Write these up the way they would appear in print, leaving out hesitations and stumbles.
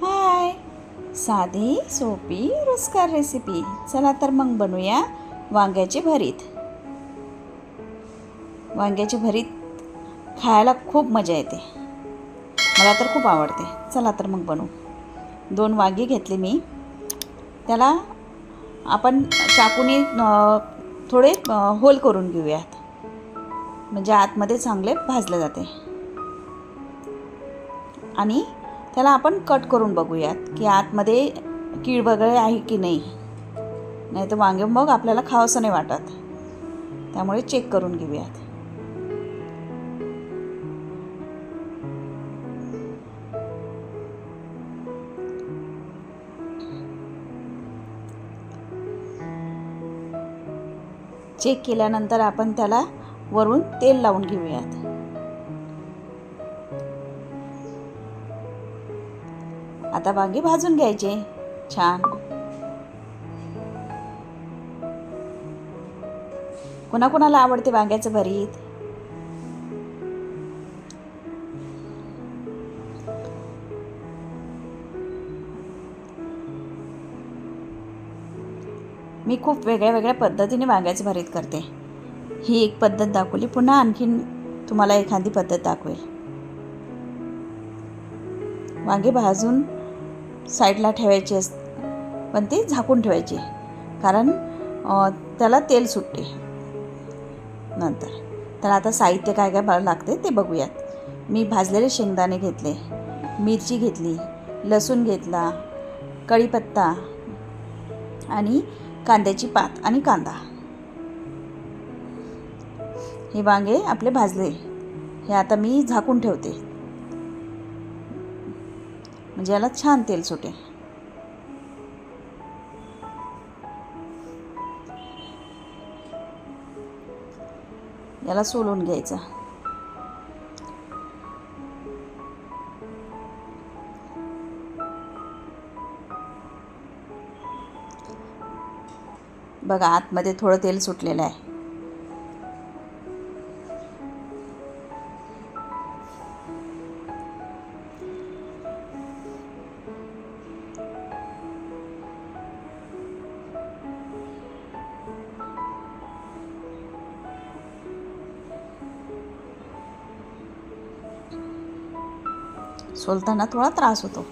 हाय, साधी सोपी रुचकर रेसिपी. चला तर मग बनवूया वांग्याचे भरीत. वांग्याचे भरीत खायला खूप मजा येते. मला तर खूप आवडते. चला तर मग बनवू. 2 वांगी घेतली मी. त्याला आपण चाकूने थोडे होल करून घेऊयात, म्हणजे आतमध्ये चांगले भाजले जाते. आणि त्याला आपण कट करून बघूयात की आतमध्ये कीड वगैरे आहे की नाही. नाही तर वांगे मग आपल्याला खावंसं नाही वाटत. त्यामुळे चेक करून घेऊयात. चेक केल्यानंतर आपण त्याला वरून तेल लावून घेऊयात. आता वांगे भाजून घ्यायचे छान. कोणाकोणाला आवडते वांग्याचं भरीत? मी खूप वेगळ्या वेगळ्या पद्धतीने वांग्याचं भरीत करते. ही एक पद्धत दाखवली, पुन्हा आणखीन तुम्हाला एखादी पद्धत दाखवेल. वांगे भाजून साईडला ठेवायचे पण ते झाकून ठेवायचे, कारण त्याला तेल सुटते नंतर. तर आता साहित्य काय काय लागते ते बघूयात. मी भाजलेले शेंगदाणे घेतले, मिरची घेतली, लसूण घेतला, कढीपत्ता आणि कांद्याची पात आणि कांदा. हे वांगे आपले भाजले, हे आता मी झाकून ठेवते, म्हणजे याला छान तेल सुटेल. याला सोलून घ्यायचं. बघा, आतमध्ये थोडं तेल सुटलेलं आहे. सोलताना थोडा त्रास होतो.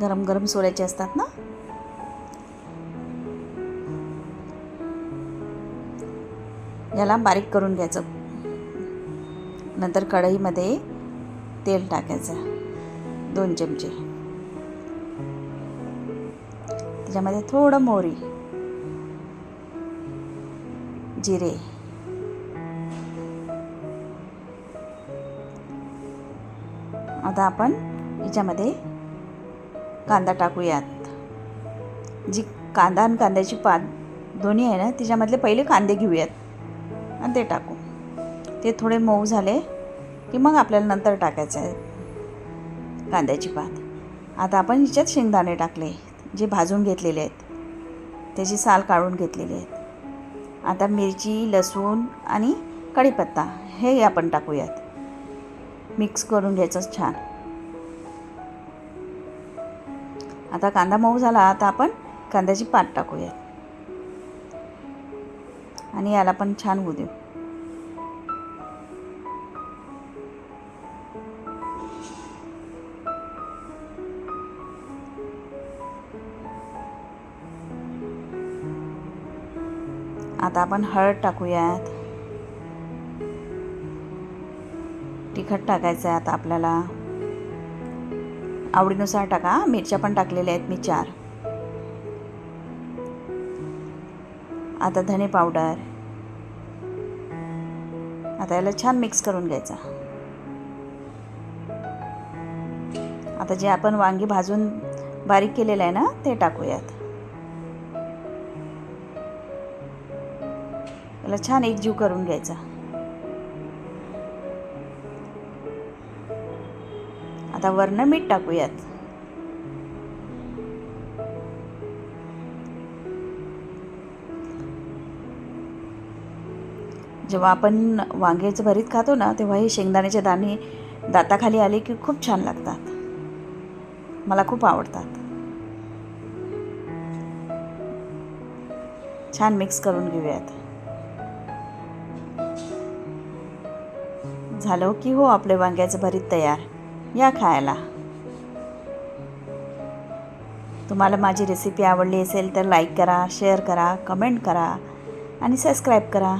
गरम गरम सोलायचे असतात ना. याला बारीक करून घ्यायचं. नंतर कढईमध्ये तेल टाकायचं 2 चमचे. त्याच्यामध्ये थोडं मोहरी, जिरे, आता आपण याच्यामध्ये कांदा टाकूयात. जी कांदा आणि कांद्याची पात दोन्ही आहे ना, तिच्यामधले पहिले कांदे घेऊयात आणि ते टाकू. ते थोडे मऊ झाले की मग आपल्याला नंतर टाकायचं आहे कांद्याची पात. आता आपण ह्याच्यात शेंगदाणे टाकले, जे भाजून घेतलेले आहेत, त्याची साल काढून घेतलेली आहेत. आता मिरची, लसूण आणि कढीपत्ता हे आपण टाकूयात. मिक्स करून घ्यायचं छान. आता कांदा मऊ झाला, आता आपण कांद्याची पात टाकूयात आणि याला पण छान होऊ देऊ. आता आपण हळद टाकूयात. तिखट टाकायचं आहे आता आपल्याला. आवडीनुसार टाका. मिरच्या पण टाकलेल्या आहेत मी 4. आता धने पावडर. आता याला छान मिक्स करून घ्यायचा. आता जे आपण वांगी भाजून बारीक केलेलं आहे ना, ते टाकूयात. याला छान एकजीव करून घ्यायचा. आता वरनं मीठ टाकूयात. जेव्हा आपण वांग्याचं भरीत खातो ना, तेव्हा हे शेंगदाण्याचे दाणे दाताखाली आले की खूप छान लागतात. मला खूप आवडतात. छान मिक्स करून घेऊयात. झालं की हो आपले वांग्याचं भरीत तयार. या खायला. तुम्हाला माझी रेसिपी आवडली असेल तर लाईक करा, शेअर करा, कमेंट करा आणि सबस्क्राईब करा.